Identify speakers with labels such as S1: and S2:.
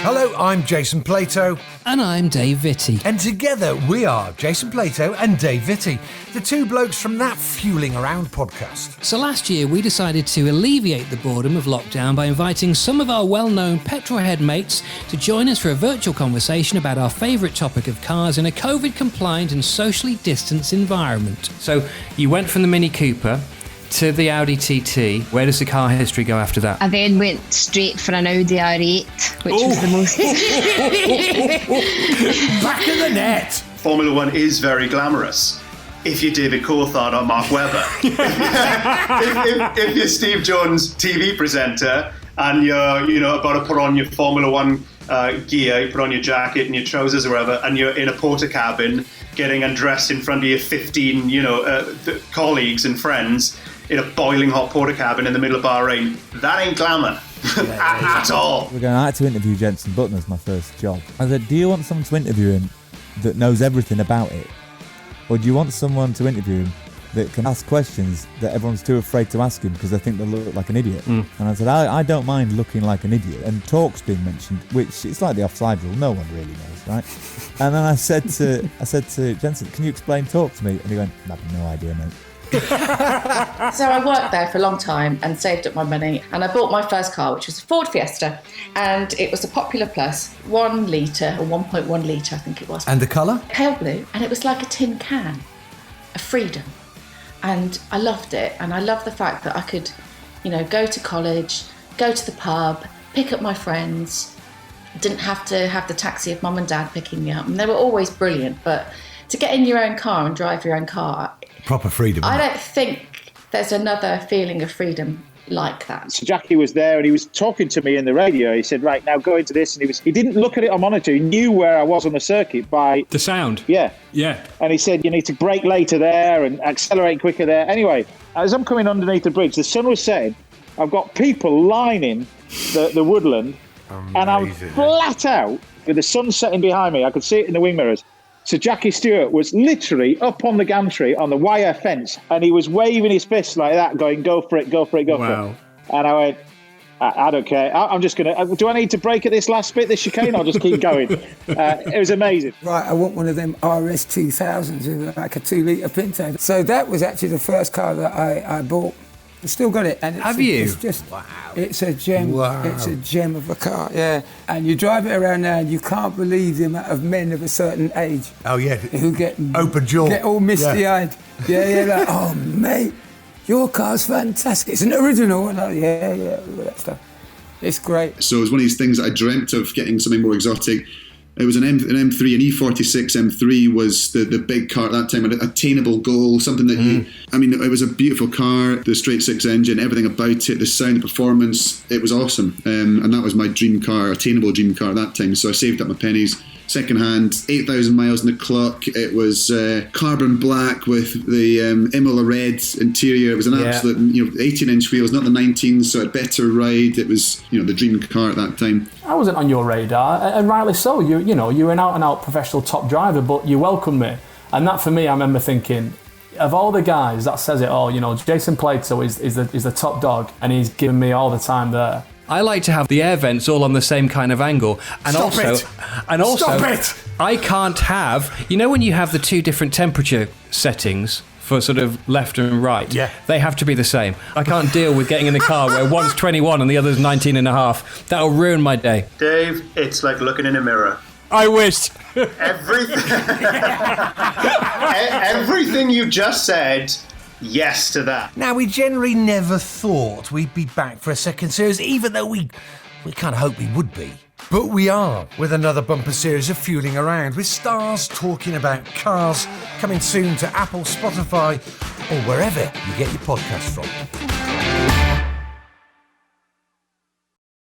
S1: Hello, I'm Jason Plato.
S2: And I'm Dave Vitty.
S1: And together we are Jason Plato and Dave Vitty, the two blokes from That Fueling Around podcast.
S2: So last year we decided to alleviate the boredom of lockdown by inviting some of our well-known petrolhead mates to join us for a virtual conversation about our favourite topic of cars in a COVID-compliant and socially distanced environment. So you went from the Mini Cooper to the Audi TT. Where does the car history go after that?
S3: I then went straight for an Audi R8, which was the most...
S1: Back in the net!
S4: Formula One is very glamorous. If you're David Coulthard or Mark Webber. if you're Steve Jones, TV presenter, and you're got to put on your Formula One gear, you put on your jacket and your trousers or whatever, and you're in a porter cabin getting undressed in front of your 15, colleagues and friends in a boiling hot porter cabin in the middle of Bahrain. That ain't glamour at all.
S5: We're going out to interview Jenson Button as my first job. I said, do you want someone to interview him that knows everything about it? Or do you want someone to interview him that can ask questions that everyone's too afraid to ask him because they think they'll look like an idiot? And I said, I don't mind looking like an idiot. And talk's being mentioned, which it's like the offside rule. No one really knows, right? And then I said to Jenson, can you explain talk to me? And he went, I have no idea, mate.
S6: So I worked there for a long time and saved up my money, and I bought my first car, which was a Ford Fiesta, and it was a Popular Plus, 1 litre or 1.1 litre I think it was.
S1: And the colour?
S6: Pale blue, and it was like a tin can of freedom, and I loved it. And I loved the fact that I could, go to college, go to the pub, pick up my friends. Didn't have to have the taxi of mum and dad picking me up, and they were always brilliant. But to get in your own car and drive your own car,
S1: proper freedom.
S6: I don't think there's another feeling of freedom like that.
S7: So Jackie was there and he was talking to me in the radio. He said, right, now go into this. And he didn't look at it on monitor. He knew where I was on the circuit by...
S8: the sound?
S7: Yeah.
S8: Yeah.
S7: And he said, you need to brake later there and accelerate quicker there. Anyway, as I'm coming underneath the bridge, the sun was setting. I've got people lining the woodland. Amazing. And I'm flat out with the sun setting behind me. I could see it in the wing mirrors. So Jackie Stewart was literally up on the gantry on the wire fence, and he was waving his fists like that, going, go for it, go for it, go for it. And I went, I don't care. I'm just going to... Do I need to brake at this last bit, this chicane? I'll just keep going. It was amazing.
S9: Right, I want one of them RS 2000s with like a 2-litre Pinto. So that was actually the first car that I bought. I've still got it. And it's It's just, wow. It's a gem. Wow. It's a gem of a car, yeah. And you drive it around now and you can't believe the amount of men of a certain age.
S1: Oh, yeah.
S9: Who get...
S1: open jaw.
S9: Get all misty-eyed. Yeah, like, oh, mate, your car's fantastic. It's an original. And all that stuff. It's great.
S10: So it was one of these things that I dreamt of, getting something more exotic. It was an M3, an E46 M3 was the big car at that time, an attainable goal, something that it was a beautiful car, the straight six engine, everything about it, the sound, the performance, it was awesome. And that was my dream car, attainable dream car at that time. So I saved up my pennies. Second hand, 8,000 miles on the clock. It was carbon black with the Imola red interior. It was an absolute, 18-inch wheels, not the 19s, so a better ride. It was, the dream car at that time.
S8: I wasn't on your radar, and rightly so. You're an out-and-out professional top driver, but you welcomed me. And that, for me, I remember thinking, of all the guys, that says it all. Jason Plato is the top dog, and he's given me all the time there. I like to have the air vents all on the same kind of angle. And
S1: Stop it!
S8: I can't have... when you have the two different temperature settings for sort of left and right, they have to be the same. I can't deal with getting in the car where one's 21 and the other's 19 and a half. That'll ruin my day.
S4: Dave, it's like looking in a mirror.
S8: I wish.
S4: Everything you just said... yes to that.
S1: Now, we generally never thought we'd be back for a second series, even though we kind of hoped we would be. But we are, with another bumper series of Fueling Around, with stars talking about cars, coming soon to Apple, Spotify, or wherever you get your podcast from.